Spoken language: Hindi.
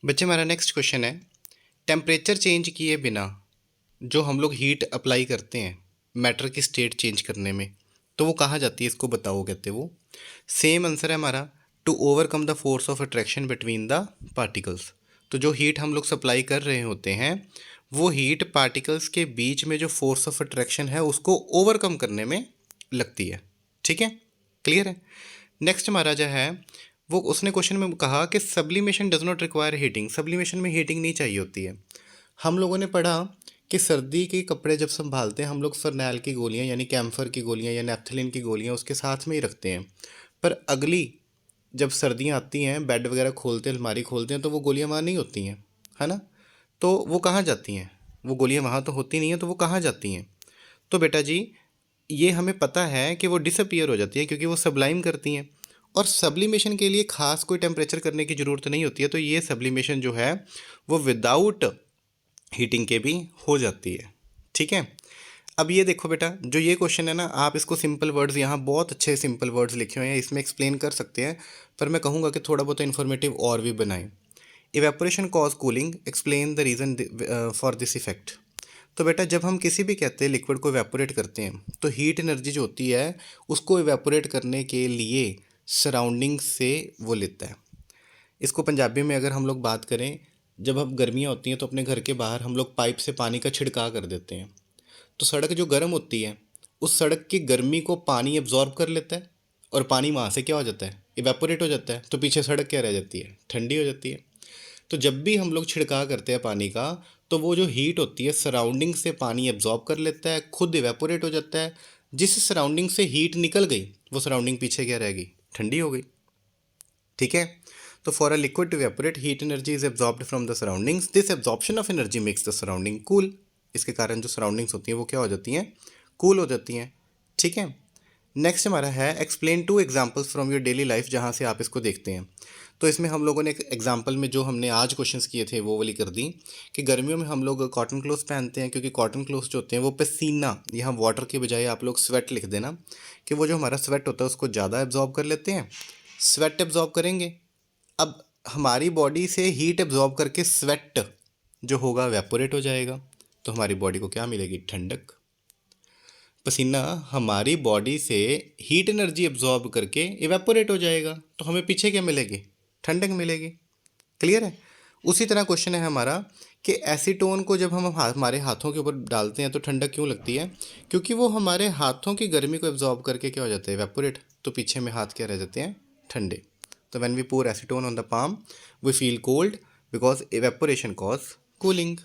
बच्चे हमारा नेक्स्ट क्वेश्चन है, टेम्परेचर चेंज किए बिना जो हम लोग हीट अप्लाई करते हैं मैटर की स्टेट चेंज करने में, तो वो कहाँ जाती है, इसको बताओ कहते वो। सेम आंसर है हमारा, to overcome the force of attraction between the particles. तो जो हीट हम लोग सप्लाई कर रहे होते हैं वो हीट पार्टिकल्स के बीच में जो फोर्स ऑफ अट्रैक्शन है उसको ओवरकम करने में लगती है। ठीक है, क्लियर है। नेक्स्ट हमारा जो है वो उसने क्वेश्चन में कहा कि sublimation does not require heating. Sublimation में हीटिंग नहीं चाहिए होती है। हम लोगों ने पढ़ा कि सर्दी के कपड़े जब संभालते हैं हम लोग फरनैल की गोलियां यानी कैम्फर की गोलियां या नेफ्थलीन की गोलियां उसके साथ में ही रखते हैं। पर अगली जब सर्दियां आती हैं बेड वगैरह खोलते हैं, अलमारी खोलते हैं, तो वो गोलियां वहाँ नहीं होती हैं, है ना। तो वो कहाँ जाती हैं, वो गोलियां वहाँ तो होती नहीं हैं, तो वो कहाँ जाती हैं। तो बेटा जी ये हमें पता है कि वो डिसअपियर हो जाती है क्योंकि वो सब्लाइम करती हैं। और सब्लिमेशन के लिए ख़ास कोई टेम्परेचर करने की ज़रूरत नहीं होती है। तो ये सब्लिमेशन जो है वो विदाउट हीटिंग के भी हो जाती है। ठीक है। अब ये देखो बेटा, जो ये क्वेश्चन है ना, आप इसको सिंपल वर्ड्स, यहाँ बहुत अच्छे सिंपल वर्ड्स लिखे हुए हैं, इसमें एक्सप्लेन कर सकते हैं। पर मैं कहूँगा कि थोड़ा बहुत इन्फॉर्मेटिव और भी बनाएं। Evaporation cause cooling, explain the reason for this effect. तो बेटा जब हम किसी भी कहते हैं लिक्विड को इवेपोरेट करते हैं तो हीट एनर्जी जो होती है उसको इवेपोरेट करने के लिए सराउंडिंग से वो लेता है। इसको पंजाबी में अगर हम लोग बात करें, जब अब गर्मियाँ होती हैं तो अपने घर के बाहर हम लोग पाइप से पानी का छिड़काव कर देते हैं। तो सड़क जो गर्म होती है उस सड़क की गर्मी को पानी एब्जॉर्ब कर लेता है और पानी वहाँ से क्या हो जाता है, इवेपोरेट हो जाता है। तो पीछे सड़क क्या रह जाती है, ठंडी हो जाती है। तो जब भी हम लोग छिड़काव करते हैं पानी का तो वो जो हीट होती है सराउंडिंग से पानी एब्जॉर्ब कर लेता है, खुद इवेपोरेट हो जाता है। जिस सराउंडिंग से हीट निकल गई वो सराउंडिंग पीछे क्या रह गई, ठंडी हो गई। ठीक है। तो for a liquid to evaporate heat energy is absorbed from the surroundings, this absorption of energy makes the surrounding cool. इसके कारण जो सराउंडिंग्स होती हैं वो क्या हो जाती हैं, कूल हो जाती हैं। ठीक है। नेक्स्ट हमारा है explain two examples from your daily life, जहाँ से आप इसको देखते हैं। तो इसमें हम लोगों ने एक एग्जाम्पल में जो हमने आज क्वेश्चंस किए थे वो वाली कर दी कि गर्मियों में हम लोग कॉटन क्लोथ्स पहनते हैं क्योंकि कॉटन क्लोथ्स जो होते हैं वो पसीना, यहाँ वाटर के बजाय आप लोग स्वेट लिख देना, कि वो जो हमारा स्वेट होता है उसको ज़्यादा एब्जॉर्ब कर लेते हैं। स्वेट एब्जॉर्ब करेंगे, अब हमारी बॉडी से हीट एब्जॉर्ब करके स्वेट जो होगा वेपोरेट हो जाएगा। तो हमारी बॉडी को क्या मिलेगी, ठंडक। पसीना हमारी बॉडी से हीट एनर्जी एब्जॉर्ब करके इवेपोरेट हो जाएगा, तो हमें पीछे क्या मिलेगी, ठंडक मिलेगी। क्लियर है। उसी तरह क्वेश्चन है हमारा कि एसीटोन को जब हम हमारे हाथों के ऊपर डालते हैं तो ठंडक क्यों लगती है, क्योंकि वो हमारे हाथों की गर्मी को एब्जॉर्ब करके क्या हो जाता है, इवेपोरेट। तो पीछे में हाथ क्या रह जाते हैं, ठंडे। तो when we pour acetone on the palm we feel cold because evaporation cause cooling.